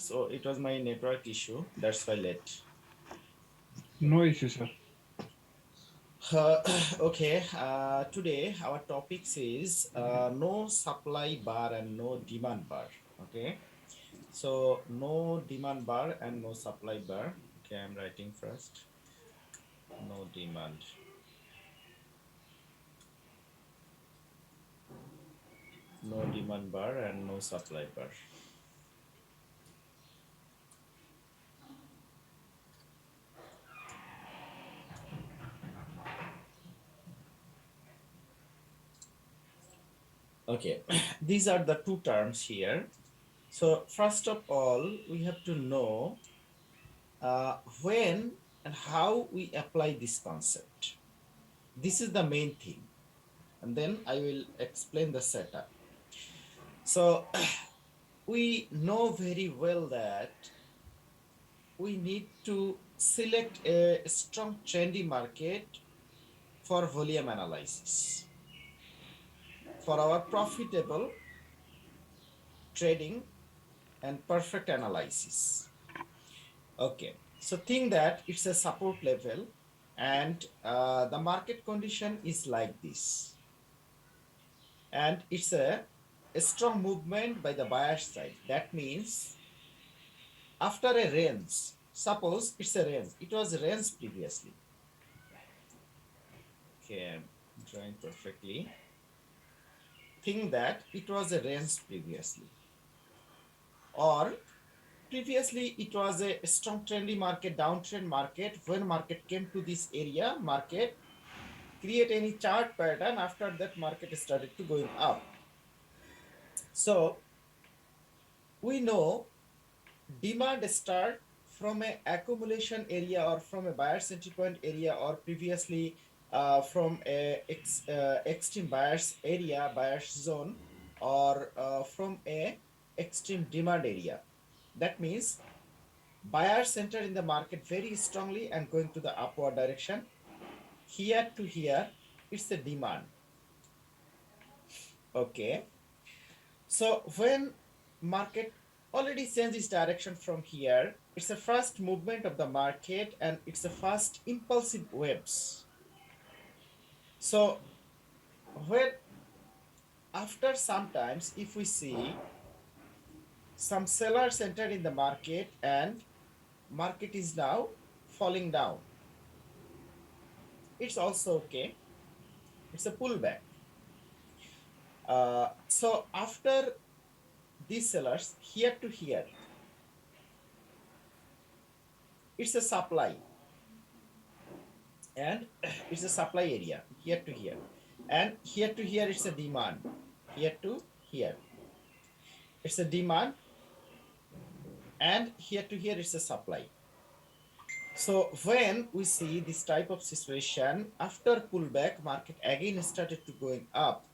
So it was my network issue. That's why late. No issue, sir. Uh, okay. Today our topic is no supply bar and no demand bar. Okay. So no demand bar and no supply bar. Okay, I'm writing first. No demand. No demand bar and no supply bar. Okay. These are the two terms here. So first of all, we have to know when and how we apply this concept. This is the main thing. And then I will explain the setup. So we know very well that we need to select a strong trendy market for volume analysis for our profitable trading and perfect analysis. Okay, so think that it's a support level and the market condition is like this, and it's a strong movement by the buyer side. That means after a range, suppose it's a range, it was a range previously. Okay, I'm drawing perfectly. Think that it was a range previously, or previously it was a strong trendy market, downtrend market. When market came to this area, market create any chart pattern, after that market started to going up. So we know demand start from a accumulation area or from a buyer's entry point area, or previously from a extreme buyer's area, buyer's zone, or from a extreme demand area. That means buyers enter in the market very strongly and going to the upward direction. Here to here, it's the demand. Okay. So when market already changes direction from here, it's a first movement of the market and it's a first impulsive waves. So when after sometimes if we see some sellers entered in the market and market is now falling down, it's also okay. It's a pullback. So after these sellers here to here, it's a supply, and it's a supply area here to here, and here to here it's a demand. Here to here it's a demand, and here to here it's a supply. So when we see this type of situation, after pullback market again started to going up.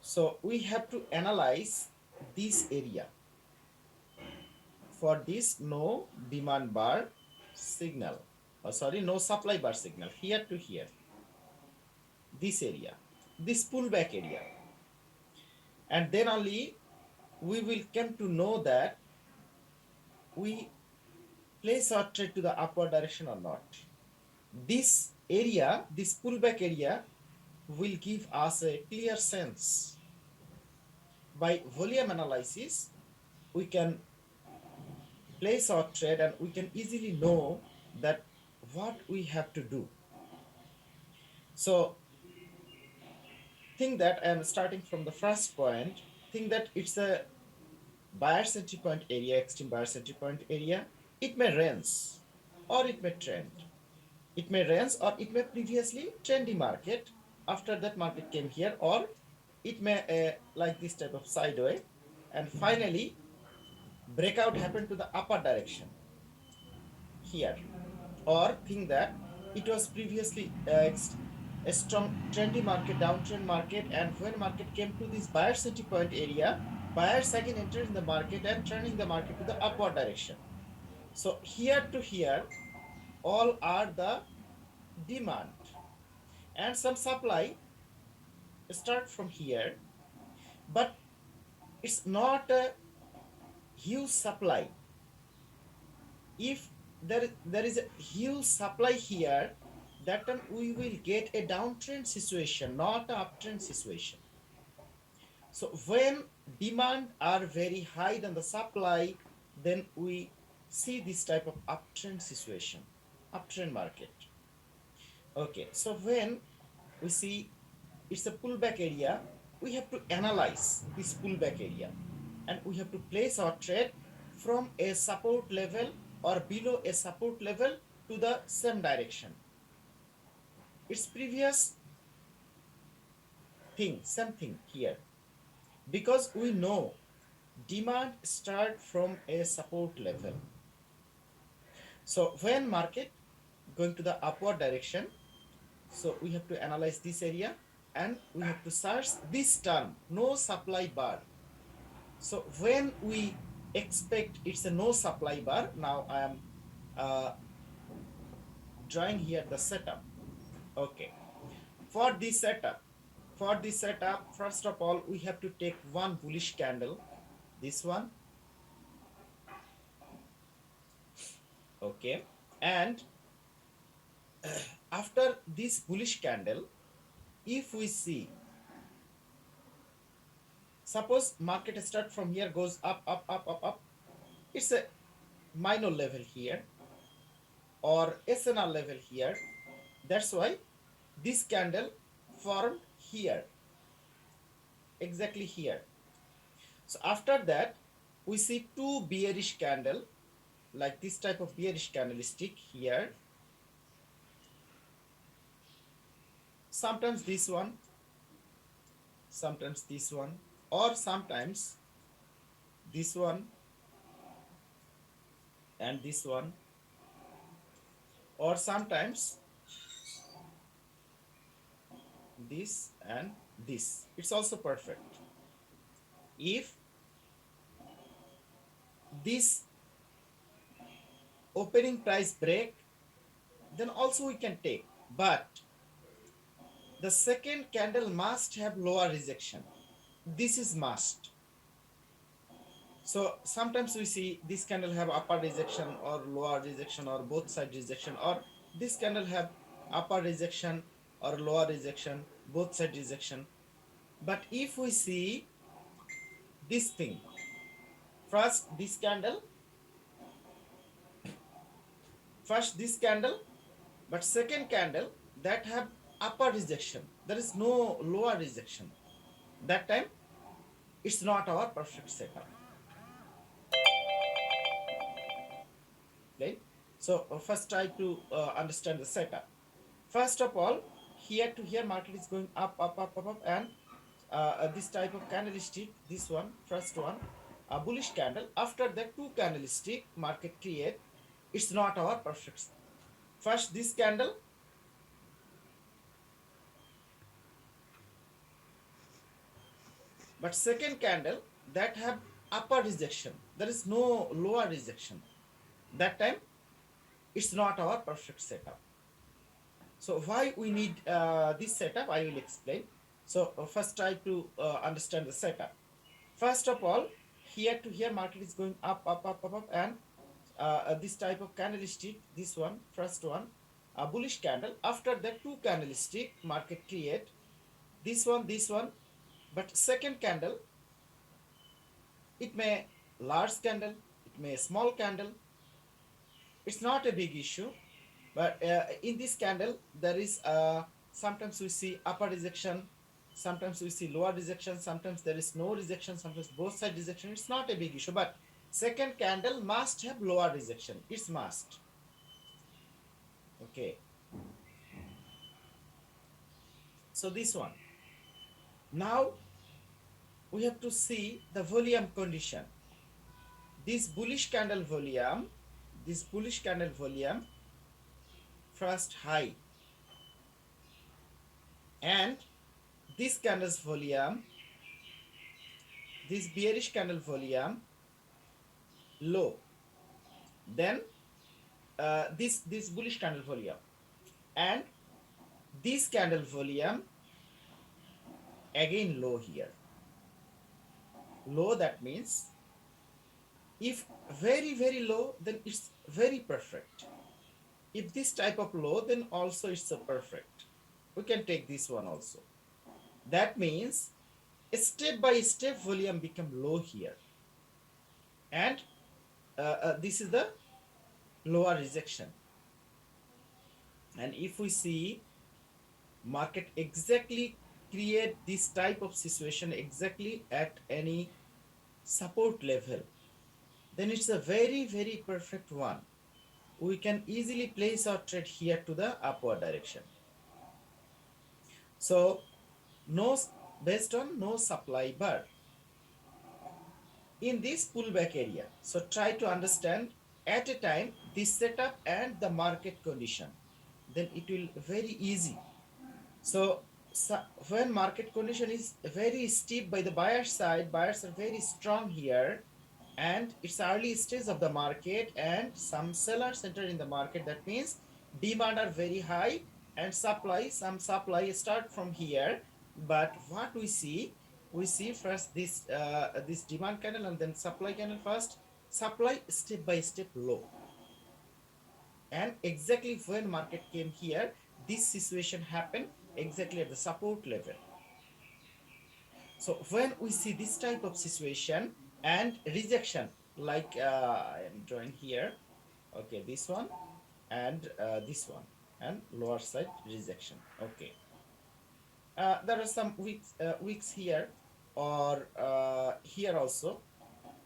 So we have to analyze this area for this no demand bar signal, sorry, no supply bar signal here to here, this area, this pullback area. And then only we will come to know that we place our trade to the upward direction or not. This area, this pullback area, will give us a clear sense. By volume analysis, we can place our trade and we can easily know that what we have to do. So think that I am starting from the first point. Think that it's a buyer's entry point area, extreme buyer's entry point area. It may range or it may trend. It may range or it may previously trendy market. After that market came here, or it may like this type of sideway, and finally breakout happened to the upper direction here. Or think that it was previously a strong trendy market, downtrend market, and when market came to this buyer's entry point area, buyers again entered in the market and turning the market to the upward direction. So here to here, all are the demand and some supply. start from here, but it's not a huge supply. If there is a huge supply here, that time we will get a downtrend situation, not an uptrend situation. So when demand are very high than the supply, then we see this type of uptrend situation, uptrend market. Okay, so when we see it's a pullback area, we have to analyze this pullback area and we have to place our trade from a support level or below a support level to the same direction. It's previous thing, same thing here, because we know demand start from a support level. So when market going to the upward direction, so we have to analyze this area and we have to search this term, no supply bar. So when we expect it's a no supply bar, now I am uh, drawing here the setup. Okay, for this setup, first of all, we have to take one bullish candle, this one. Okay, and after this bullish candle, if we see, suppose market start from here, goes up, up, up, up, up, it's a minor level here or SNR level here. That's why this candle formed here, exactly here. So after that, we see two bearish candle, like this type of bearish candlestick here. Sometimes this one, sometimes this one, or sometimes this one and this one, or sometimes this and this. It's also perfect. If this opening price break, then also we can take, but the second candle must have lower rejection. This is must. So sometimes we see this candle have upper rejection or lower rejection or both side rejection, or this candle have upper rejection or lower rejection, both side rejection. But if we see this thing, first this candle, but second candle that have upper rejection, there is no lower rejection, that time it's not our perfect setup. Right? So first try to understand the setup. First of all, here to here market is going up, up, up, up, up, and this type of candlestick, this one, first one, a bullish candle. After that, two candlestick market create. It's not our perfect. First, this candle, but second candle that have upper rejection. There is no lower rejection. That time, it's not our perfect setup. So why we need this setup, I will explain. So first try to understand the setup. First of all, here to here market is going up, up, up, up, up, and this type of candlestick, this one, first one, a bullish candle. After that, two candlestick market create, this one, but second candle, it may large candle, it may small candle. It's not a big issue, but in this candle there is sometimes we see upper rejection, sometimes we see lower rejection, sometimes there is no rejection, sometimes both side rejection. It's not a big issue, but second candle must have lower rejection, it's must. Okay, so this one, now we have to see the volume condition. This bullish candle volume, this bullish candle volume, first high, and this candle's volume, this bearish candle volume, low. Then this bullish candle volume, and this candle volume again low here. Low, that means if very low, then it's very perfect. If this type of low, then also it's a perfect. We can take this one also. That means step by step volume become low here. And this is the lower rejection. And if we see market exactly create this type of situation exactly at any support level, then it's a very perfect one. We can easily place our trade here to the upward direction. So no, based on no supply bar in this pullback area. So try to understand at a time this setup and the market condition. Then it will very easy. So, when market condition is very steep by the buyer side, buyers are very strong here, and it's early stage of the market, and some sellers enter in the market. That means demand are very high and supply, some supply start from here. But what we see first this demand candle and then supply candle first. Supply step by step low, and exactly when market came here, this situation happened exactly at the support level. So when we see this type of situation and rejection, like I am drawing here, okay, this one and this one, and lower side rejection. Okay, there are some weeks here, or here also,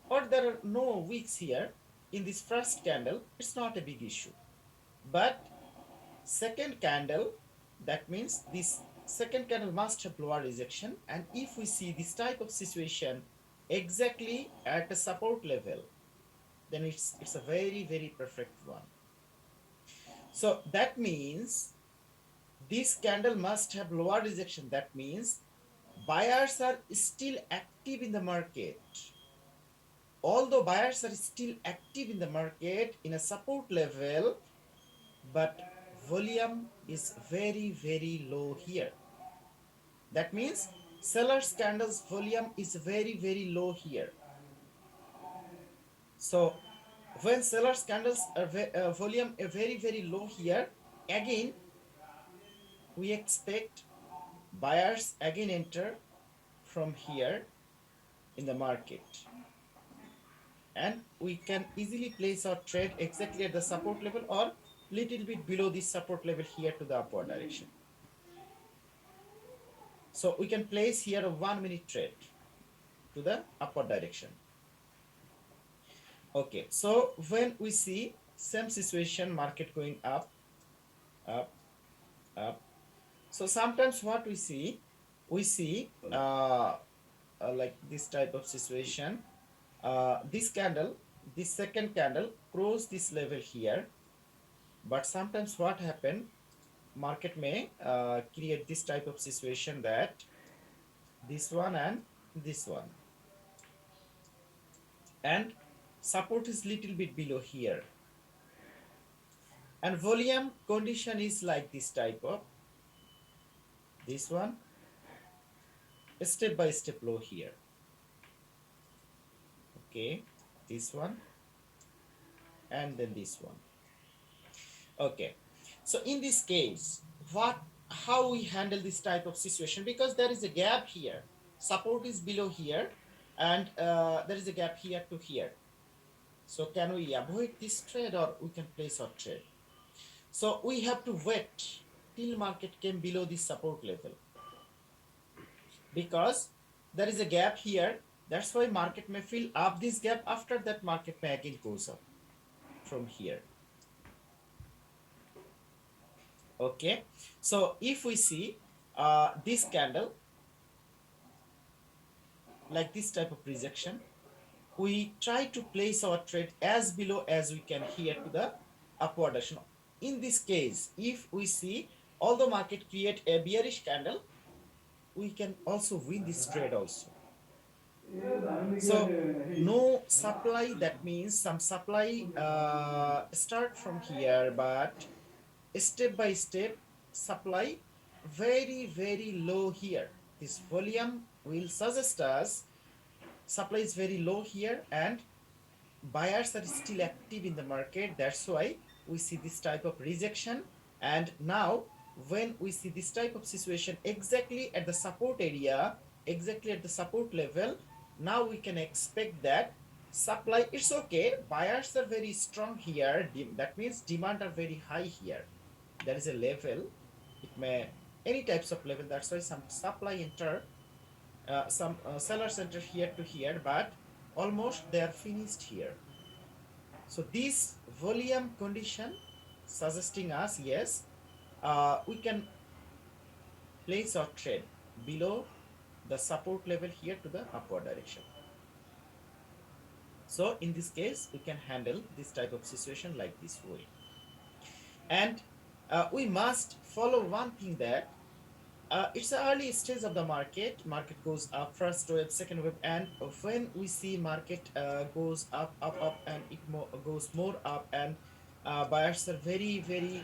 or there are no wicks here in this first candle. It's not a big issue, but second candle, that means this second candle must have lower rejection. And if we see this type of situation exactly at a support level, then it's a very perfect one. So that means this candle must have lower rejection. That means buyers are still active in the market. Although buyers are still active in the market in a support level, but volume is very low here. That means sellers candles volume is very low here. So when sellers candles are volume are very low here, again we expect buyers again enter from here in the market, and we can easily place our trade exactly at the support level or little bit below this support level here to the upward direction. So we can place here a 1 minute trade to the upward direction. Okay, so when we see same situation, market going up, up, up. So sometimes what we see like this type of situation. This candle, this second candle cross this level here, but sometimes what happen, market may create this type of situation that this one and this one, and support is little bit below here, and volume condition is like this type of this one, step by step low here. Okay, this one and then this one. Okay, so in this case, what how we handle this type of situation, because there is a gap here, support is below here, and there is a gap here to here. So can we avoid this trade or we can place our trade? So we have to wait till market came below this support level, because there is a gap here. That's why market may fill up this gap. After that, market may again goes up from here. Okay, so if we see this candle like this type of rejection, we try to place our trade as below as we can here to the upward direction. In this case, if we see although market create a bearish candle, we can also win this trade also. So no supply, that means some supply start from here, but step by step supply very low here. this volume will suggest us supply is very low here and buyers are still active in the market. That's why we see this type of rejection. And now when we see this type of situation exactly at the support area, exactly at the support level, now we can expect that supply, it's okay, buyers are very strong here. That means demand are very high here. There is a level, it may any types of level. That's why some supply enter, some sellers enter here to here, but almost they are finished here. So this volume condition suggesting us, yes, we can place our trade below the support level here to the upward direction. So in this case, we can handle this type of situation like this way. And we must follow one thing, that it's the early stage of the market. Market goes up, first wave, second wave, and when we see market goes up, and it goes more up, and buyers are very, very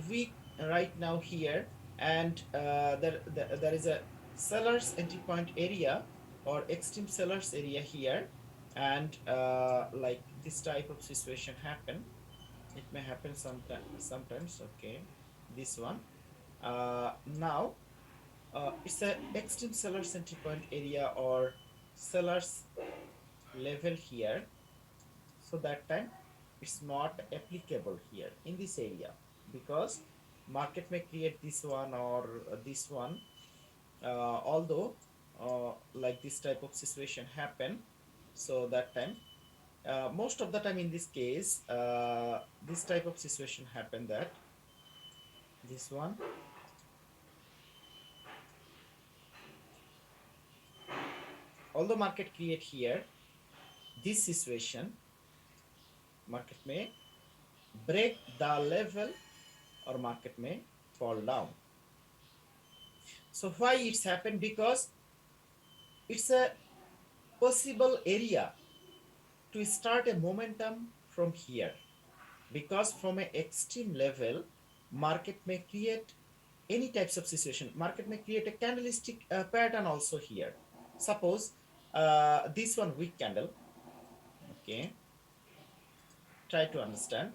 weak right now here, and there is a sellers entry point area or extreme sellers area here, and like this type of situation happen. It may happen sometimes. Okay, this one. Now it's a extreme sellers entry point area or sellers level here. So that time it's not applicable here in this area, because market may create this one or this one. Although like this type of situation happen, so that time most of the time in this case this type of situation happen, that this one, although market create here this situation, market may break the level or market may fall down. So why it's happened? Because it's a possible area to start a momentum from here, because from an extreme level market may create any types of situation. Market may create a candlestick pattern also here. Suppose this one weak candle. Okay, try to understand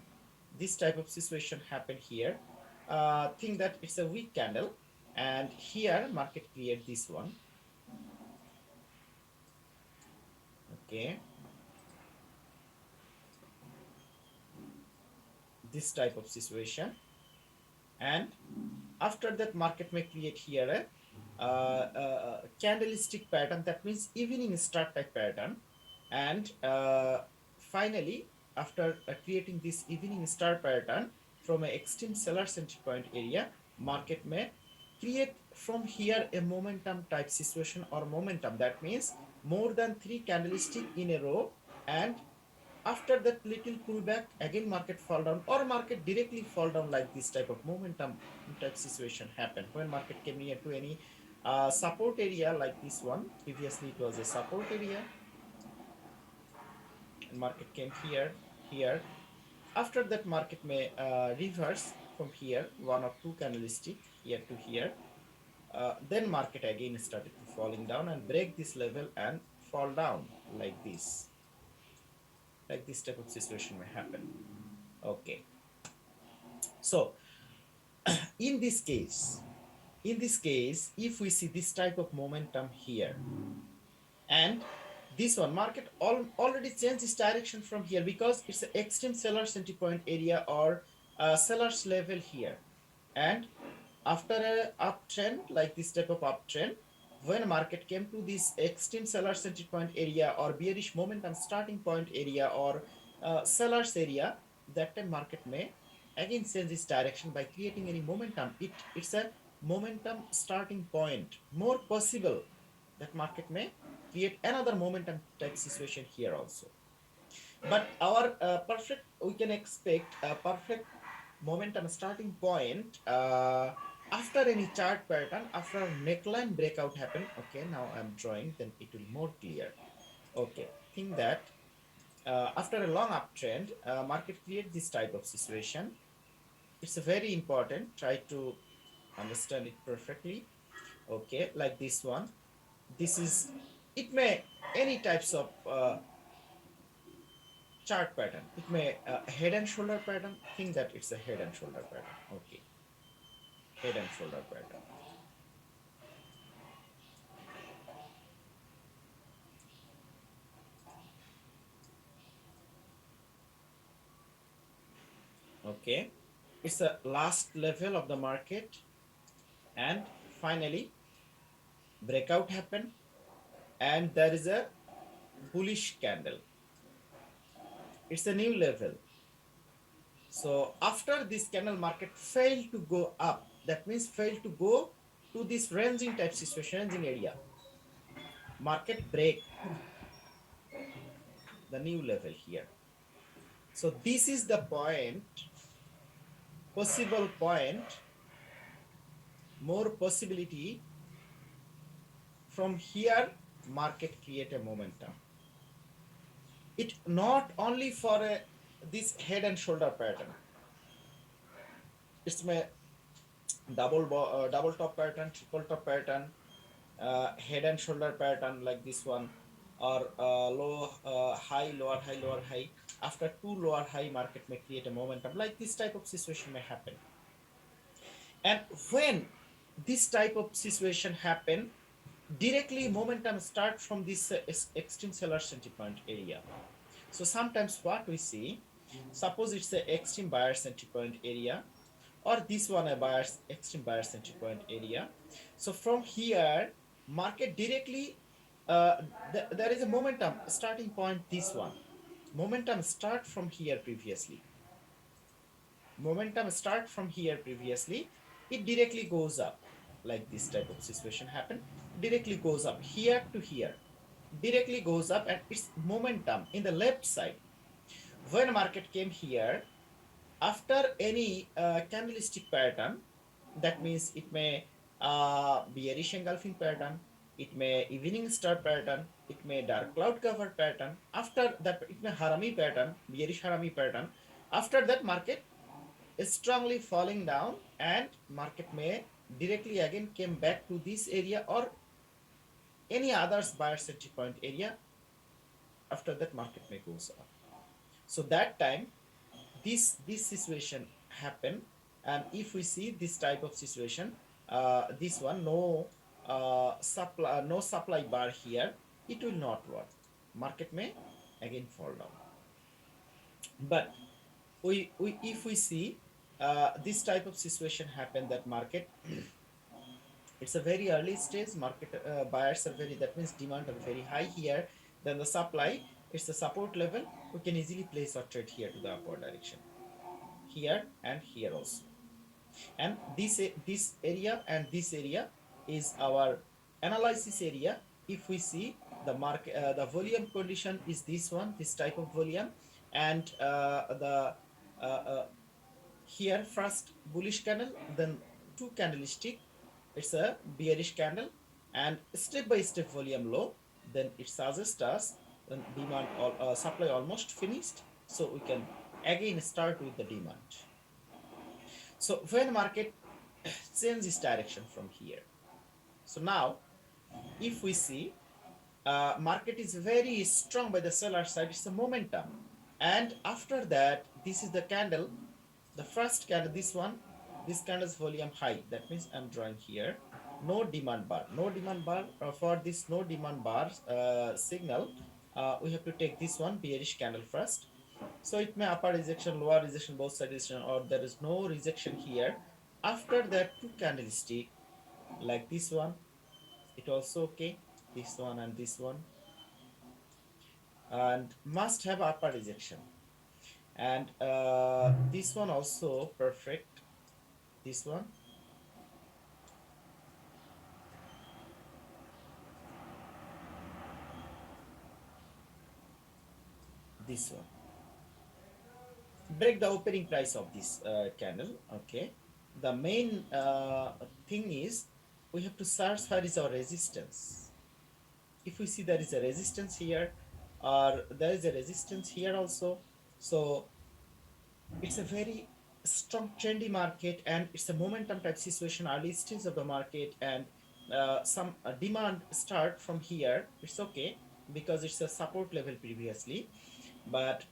this type of situation happen here. Think that it's a weak candle, and here market create this one. Okay, this type of situation, and after that market may create here a candlestick pattern, that means evening star type pattern. And finally after creating this evening star pattern from an extreme sellers entry point area, market may create from here a momentum type situation or momentum. That means more than three candlestick in a row, and after that little pullback again market fall down or market directly fall down. Like this type of momentum type situation happen when market came near to any support area like this one. Previously it was a support area, and market came here. After that market may reverse from here one or two candlestick here to here. Then market again started to falling down and break this level and fall down like this. Like this type of situation may happen. Okay, so in this case, if we see this type of momentum here, and this one market already changed its direction from here, because it's an extreme sellers entry point area or sellers level here. And after a uptrend like this type of uptrend, when market came to this extreme sellers entry point area or bearish momentum starting point area or sellers area, that time market may again change its direction by creating any momentum. It's a momentum starting point. More possible that market may create another momentum type situation here also. But our perfect, we can expect a perfect momentum starting point after any chart pattern, after neckline breakout happen. Okay, now I'm drawing, then it will be more clear. Okay, think that after a long uptrend, market create this type of situation. It's a very important. Try to understand it perfectly. Okay, like this one. This is, it may any types of chart pattern. It may head and shoulder pattern. Think that it's a head and shoulder pattern. Okay, head and shoulder pattern. Okay, it's the last level of the market, and finally breakout happened, and there is a bullish candle. It's a new level. So after this candle, market failed to go up. That means failed to go to this ranging type situation, ranging area. Market break the new level here. So this is the point, possible point, more possibility from here. Market create a momentum. It not only for this head and shoulder pattern. It's my double top pattern, triple top pattern, head and shoulder pattern like this one, or low high, lower high, lower high. After two lower high, market may create a momentum. Like this type of situation may happen. And when this type of situation happen, directly momentum start from this extreme seller sentiment area. So sometimes what we see, suppose it's the extreme buyer sentiment area, or this one a buyer's extreme buyer sentiment area. So from here, market directly, there is a momentum starting point. This one, momentum start from here previously. Momentum start from here previously. It directly goes up, like this type of situation happen. Directly goes up here to here. Directly goes up, and its momentum in the left side. When market came here, after any candlestick pattern, that means it may bearish engulfing pattern, it may evening star pattern, it may dark cloud cover pattern. After that, it may harami pattern, bearish harami pattern. After that, market is strongly falling down, and market may directly again came back to this area or any others buyer entry point area. After that, market may goes up. So that time, this situation happen. And if we see this type of situation, this one, no supply, no supply bar here, it will not work. Market may again fall down. But we if we see this type of situation happen, that market, it's a very early stage market, buyers are very, that means demand are very high here. Then the supply, it's the support level. We can easily place our trade here to the upward direction, here and here also. And this area and this area is our analysis area. If we see the market, the volume condition is this one, this type of volume. And the uh, here first bullish candle, then two candlestick, it's a bearish candle, and step by step volume low. Then it suggests us, then demand supply almost finished, so we can again start with the demand. So when market changes direction from here, so now if we see market is very strong by the seller side, it's a momentum. And after that, this is the candle, the first candle, this one, this candle's volume high. That means I'm drawing here no demand bar, no demand bar. For this no demand bar signal, we have to take this one bearish candle first. So it may upper rejection, lower rejection, both side rejection, or there is no rejection here. After that, two candlestick like this one, it also okay, this one and this one, and must have upper rejection. And this one also perfect, this one, this one. Break the opening price of this candle. Okay, the main thing is we have to search where is our resistance. If we see there is a resistance here, or there is a resistance here also, so it's a very strong trendy market, and it's a momentum type situation, early stage of the market. And some demand start from here, it's okay because it's a support level previously. But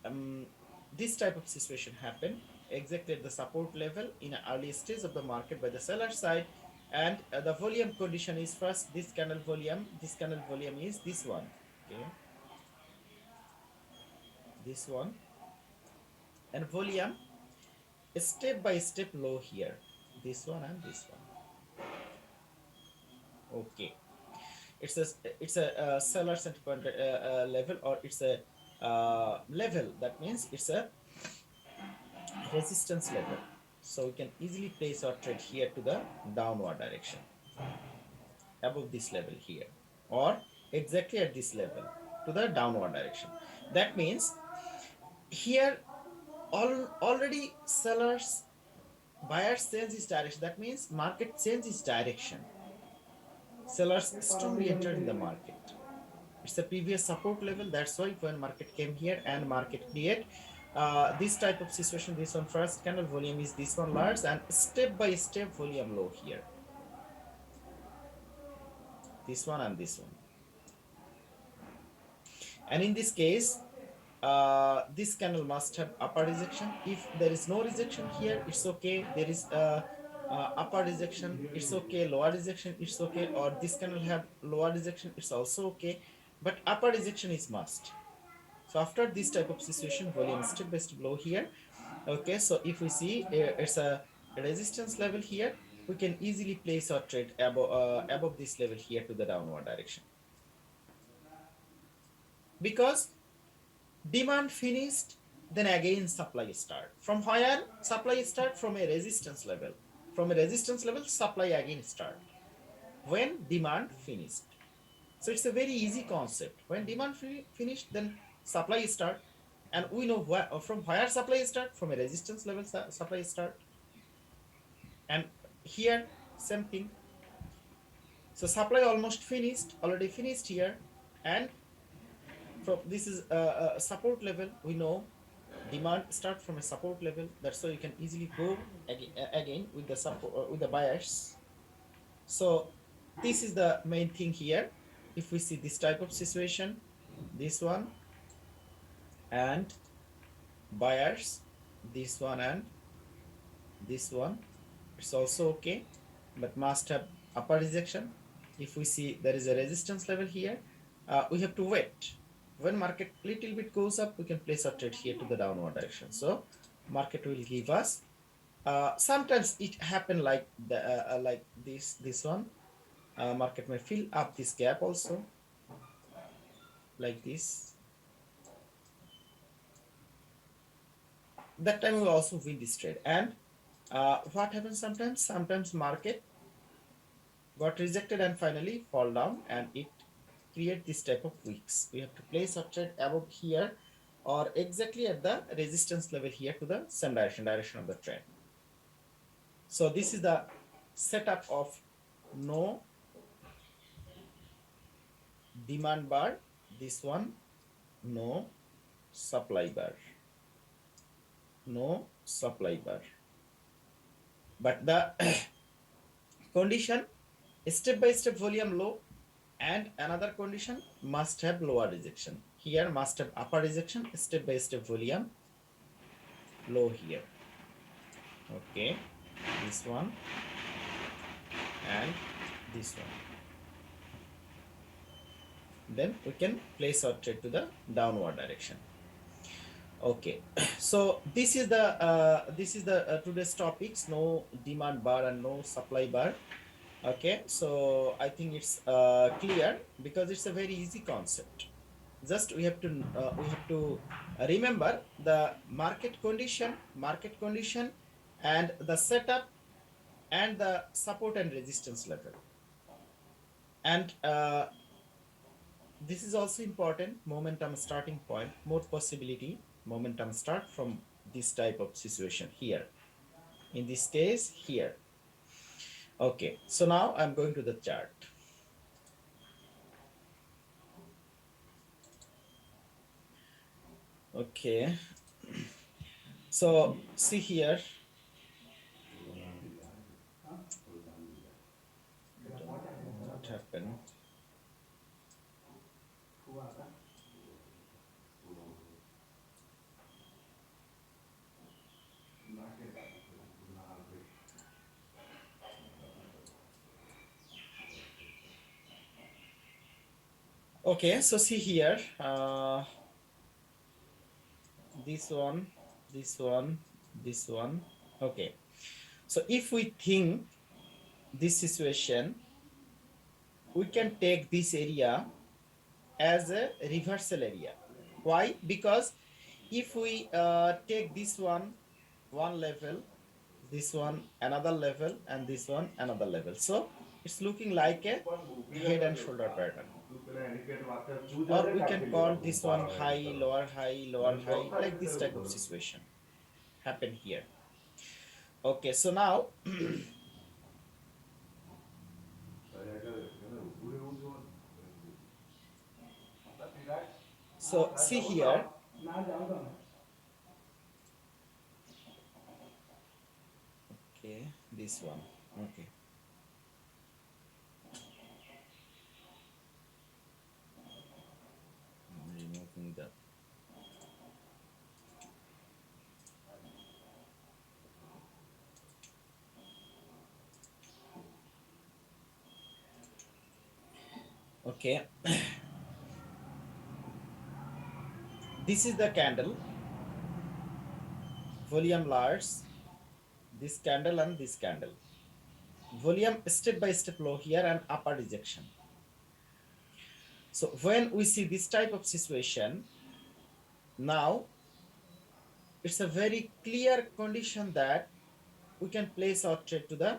this type of situation happened exactly at the support level in an early stage of the market by the seller side. And the volume condition is first this candle volume. This candle volume is this one. Okay, this one. And volume step by step low here, this one and this one. Okay, it's a seller sentiment level, or it's a level, that means it's a resistance level. So we can easily place our trade here to the downward direction above this level here, or exactly at this level to the downward direction. That means here already sellers buyers change his direction. That means market change its direction. Sellers strongly enter in the market. It's a previous support level. That's why when market came here and market create this type of situation, this one first candle volume is this one large, and step by step volume low here, this one and this one. And in this case, this candle must have upper rejection. If there is no rejection here, it's okay. There is upper rejection, it's okay. Lower rejection, it's okay. Or this candle have lower rejection, it's also okay. But upper rejection is must. So after this type of situation, volume step by step low here. Okay, so if we see it's a resistance level here, we can easily place our trade above this level here to the downward direction, because demand finished, then again supply start. From where supply start? From a resistance level. From a resistance level, supply again start when demand finished. So it's a very easy concept. When demand finished, then supply start, and we know from where supply start. From a resistance level, supply start. And here same thing. So supply almost finished, already finished here, and from this is a support level. We know demand start from a support level. That's why you can easily go again with the support with the buyers. So this is the main thing here. If we see this type of situation, this one and buyers, this one and this one, it's also okay, but must have upper rejection. If we see there is a resistance level here, we have to wait. When market little bit goes up, we can place our trade here to the downward direction. So market will give us sometimes it happen like like this one. Market may fill up this gap also, like this. That time we also win this trade. And what happens sometimes? Sometimes market got rejected and finally fall down, and it create this type of wicks. We have to place our trade above here, or exactly at the resistance level here to the same direction of the trend. So this is the setup of no demand bar, this one no supply bar, no supply bar. But the condition, step by step volume low, and another condition must have lower rejection. Here must have upper rejection, step by step volume low here. Okay, this one and this one. Then we can place our trade to the downward direction. Okay, so this is the today's topics: no demand bar and no supply bar. Okay, so I think it's clear, because it's a very easy concept. Just we have to remember the market condition, and the setup, and the support and resistance level. And this is also important: momentum starting point, more possibility momentum start from this type of situation here, in this case here. Okay, so now I'm going to the chart. Okay, so see here. Okay, so see here, this one, this one, this one. Okay, so if we think this situation, we can take this area as a reversal area. Why? Because if we take this one level, this one another level, and this one another level, so it's looking like a head and shoulder pattern. Or we can call this one high, lower high, like this type of situation happen here. Okay, so now so see here. Okay, this one. Okay. I'm removing the. Okay, this is the candle, volume large, this candle and this candle. Volume step by step low here and upper rejection. So when we see this type of situation, now it's a very clear condition that we can place our trade to the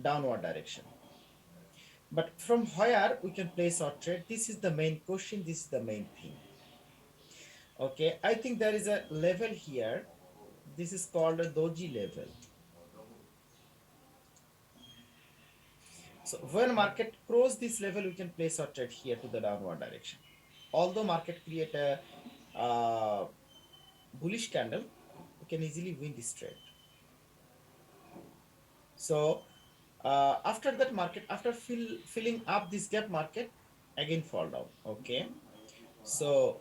downward direction. But from where we can place our trade, this is the main question, this is the main thing. Okay, I think there is a level here. This is called a doji level. So when market cross this level, we can place our trade here to the downward direction. Although market create a bullish candle, we can easily win this trade. So after that market, after filling up this gap, market again fall down. Okay, so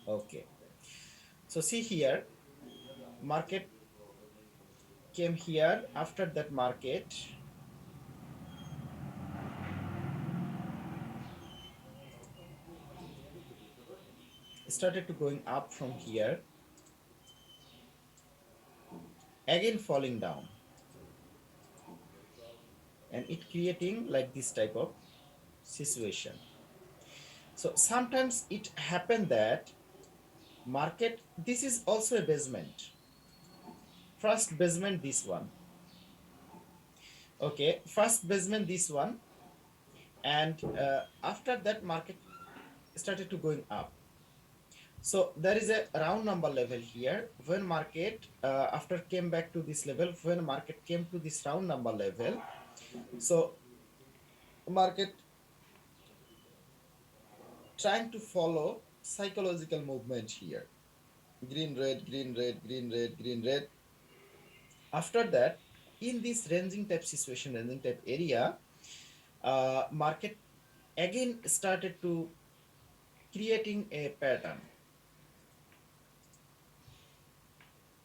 okay, so see here, market came here. After that market started to going up from here, again falling down, and it creating like this type of situation. So sometimes it happen that market, this is also a basement, first basement this one. Okay, first basement this one, and after that market started to going up. So there is a round number level here. When market after came back to this level, when market came to this round number level, so market trying to follow psychological movement here, green red, green red, green red, green red. After that, in this ranging type situation, ranging type area, market again started to creating a pattern.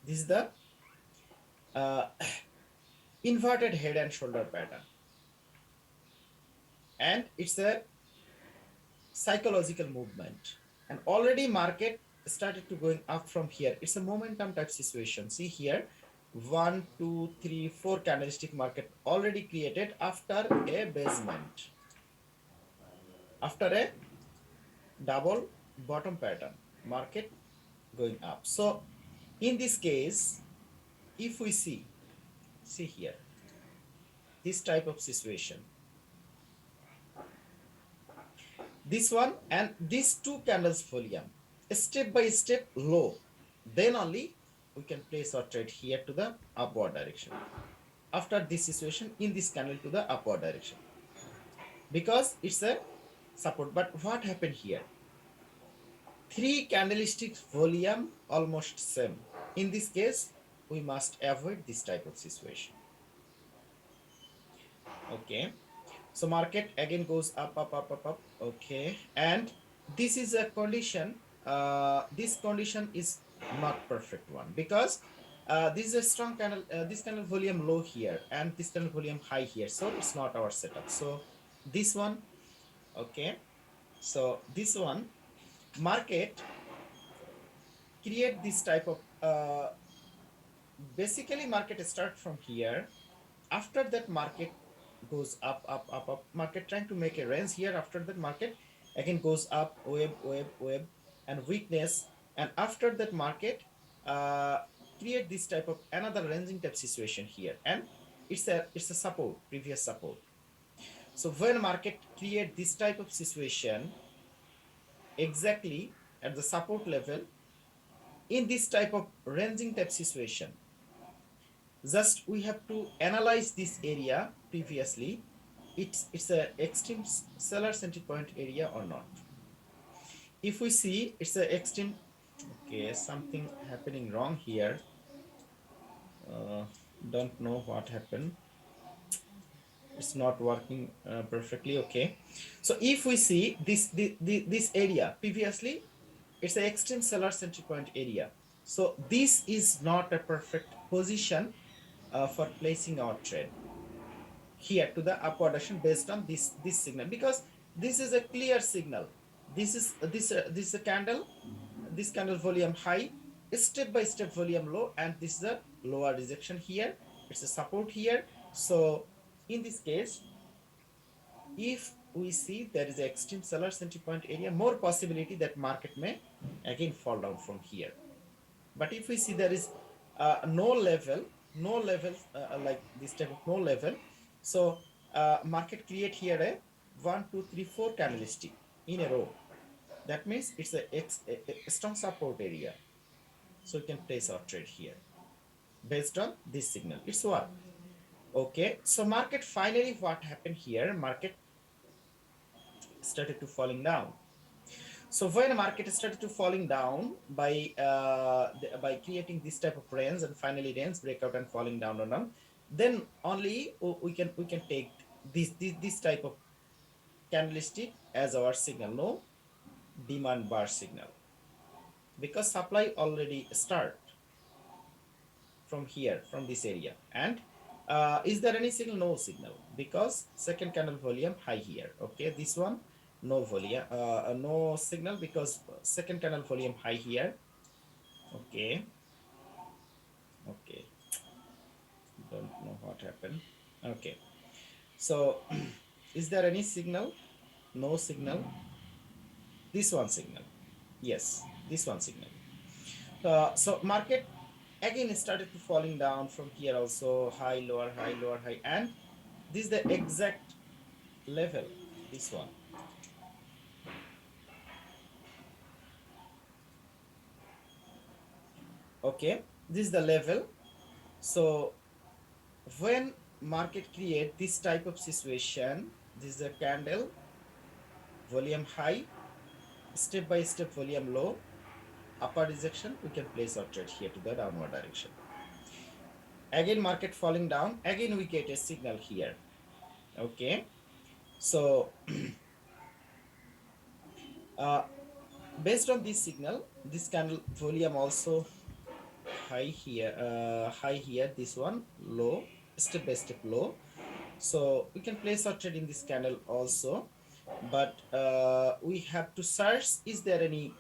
This is the uh, inverted head and shoulder pattern, and it's a psychological movement. And already market started to going up from here. It's a momentum type situation. See here, 1 2 3 4 candlestick market already created after a basement, after a double bottom pattern, market going up. So in this case, if we see here, this type of situation, this one and these two candles volume step by step low, then only we can place our trade here to the upward direction, after this situation in this candle to the upward direction, because it's a support. But what happened here, three candlesticks volume almost same. In this case, we must avoid this type of situation. Okay, so market again goes up, up, up, up, up. Okay, and this is a condition. This condition is not perfect one, because This is a strong candle, this candle volume low here and this candle volume high here, so it's not our setup. So this one, okay, so this one, market create this type of basically market start from here. After that market goes up up up up, market trying to make a range here. After that market again goes up, web and weakness, and after that market uh, create this type of another ranging type situation here, and it's a support, previous support. So when market create this type of situation exactly at the support level in this type of ranging type situation, just we have to analyze this area previously, it's a extreme seller entry point area or not. If we see it's a extreme, okay, something happening wrong here, uh, don't know what happened, it's not working perfectly. Okay, so if we see this area previously, it's an extreme seller entry point area, so this is not a perfect position for placing our trade here to the upward action based on this signal, because this is a clear signal. This is a candle, this candle volume high, step by step volume low, and this is a lower rejection here, it's a support here. So in this case, if we see there is an extreme seller entry point area, more possibility that market may again fall down from here. But if we see there is no level, no levels like this type of no level, so market create here a 1 2 3 4 candlestick in a row. That means it's a strong support area. So you can place our trade here based on this signal. It's work. Okay. So market finally what happened here? Market started to falling down. So when the market started to falling down by creating this type of range and finally range breakout and falling down and down, then only we can take this type of candlestick as our signal, no demand bar signal, because supply already start from here, from this area. And is there any signal? No signal, because second candle volume high here. Okay, this one no volume, no signal, because second candle volume high here. Okay, okay, don't know what happened. Okay, so is there any signal? No signal. This one signal, yes, this one signal. So market again started to falling down from here also, high lower high lower high, and this is the exact level, this one. Okay, this is the level. So when market create this type of situation, this is a candle volume high, step by step volume low, upper rejection, we can place our trade here to the downward direction. Again market falling down, again we get a signal here. Okay, so uh, based on this signal, this candle volume also high here, this one low, step by step low. So we can place our trade in this candle also, but we have to search, is there any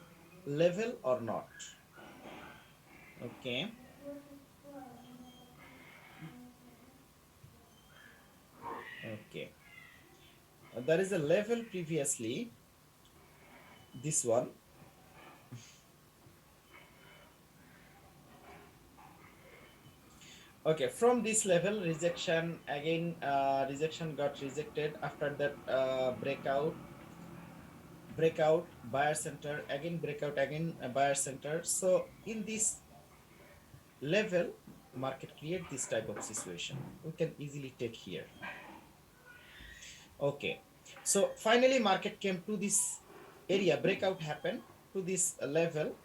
level or not. Okay, okay, there is a level previously, this one. Okay, from this level rejection again, rejection got rejected. After that breakout buyer center, again breakout, again buyer center. So in this level market create this type of situation, we can easily take here. Okay, so finally market came to this area, breakout happened to this level,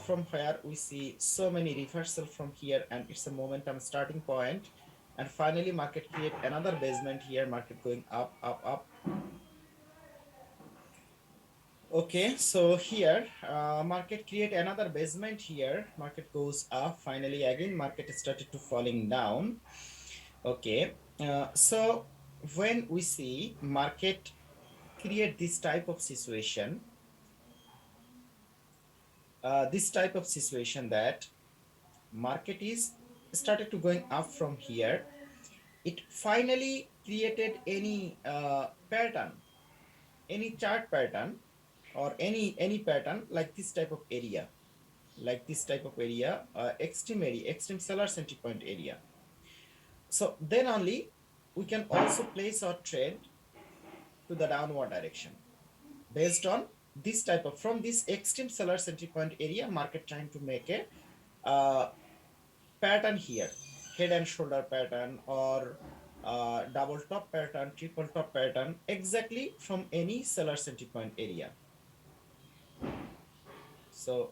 from where we see so many reversal from here, and it's a momentum starting point, and finally market create another basement here, market going up up up. Okay, so here market create another basement here. Market goes up. Finally, again market started to falling down. Okay, so when we see market create this type of situation that market is started to going up from here, it finally created any pattern, any chart pattern, or any pattern like this type of area, extreme sellers entry point area. So then only we can also place our trade to the downward direction based on this type of, from this extreme sellers entry point area, market trying to make a uh, pattern here, head and shoulder pattern, or double top pattern, triple top pattern, exactly from any sellers entry point area. So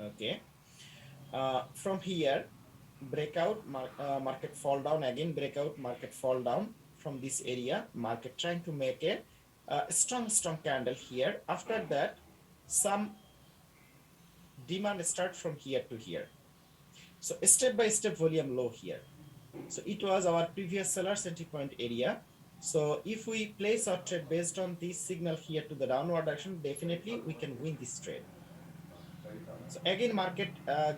okay, from here breakout, market fall down, again breakout, market fall down from this area, market trying to make a strong candle here. After that, some demand start from here to here. So step by step volume low here. So it was our previous sellers entry point area. So if we place our trade based on this signal here to the downward direction, definitely we can win this trade. So again, market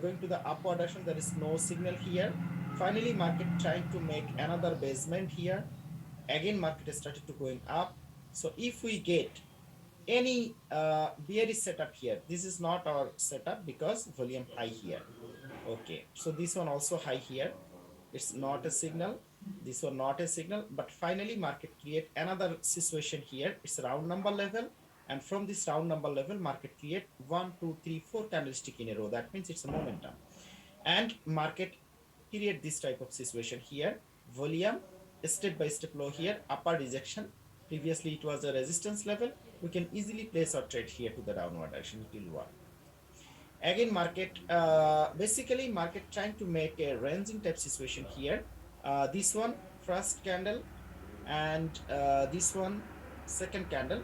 going to the upward direction, there is no signal here. Finally, market trying to make another basement here. Again, market started to going up. So if we get any bearish setup here, this is not our setup because volume high here. Okay, so this one also high here. It's not a signal. This one not a signal, but finally market create another situation here. It's round number level, and from this round number level, market create 1, 2, 3, 4 candlestick in a row. That means it's a momentum, and market create this type of situation here. Volume step by step low here, upper rejection. Previously it was a resistance level. We can easily place our trade here to the downward direction. It will work. Again, market basically market trying to make a ranging type situation here. This one first candle, and this one second candle.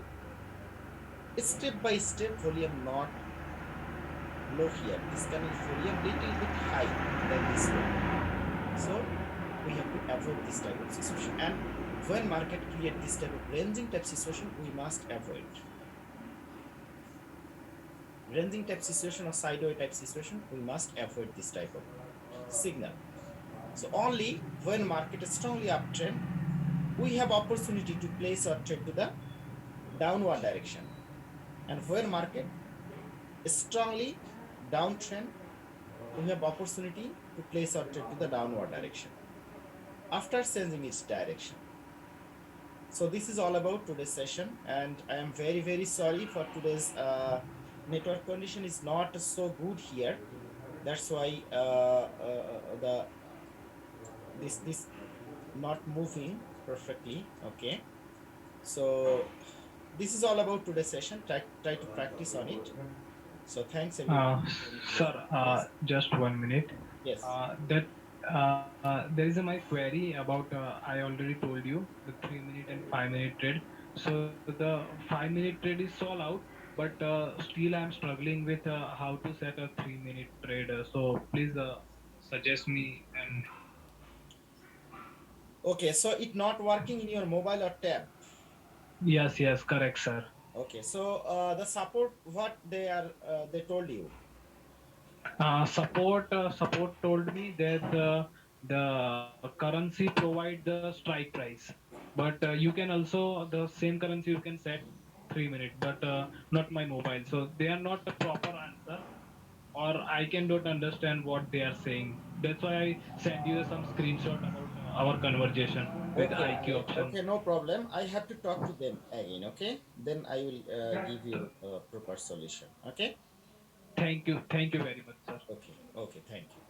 Step by step volume not low here. This candle volume little bit high than this one. So we have to avoid this type of situation. And when market create this type of ranging type situation, we must avoid ranging type situation or sideways type situation. We must avoid this type of signal. So only when market is strongly uptrend, we have opportunity to place our trade to the downward direction. And when market is strongly downtrend, we have opportunity to place our trade to the downward direction after changing its direction. So this is all about today's session, and I am very sorry for today's network condition is not so good here. That's why the this not moving perfectly. Okay, so this is all about today's session. Try to practice on it. So thanks everyone. Uh, Yes, Sir, yes, just 1 minute. yes. That there is a my query about I already told you the 3 minute and 5 minute trade. So the 5 minute trade is all out, but still I'm struggling with how to set a 3 minute trade. So please suggest me. And Okay, so it not working in your mobile or tab. yes, yes, correct, sir. Okay, so the support what they told you. Support told me that the currency provide the strike price, but you can also the same currency you can set 3 minutes, but not my mobile. So they are not the proper answer, or I cannot understand what they are saying. That's why I send you some screenshot about our conversation with IQ option. Okay, no problem. I have to talk to them again. Okay, then I will give you a proper solution. Okay, Thank you very much, sir. okay. Thank you.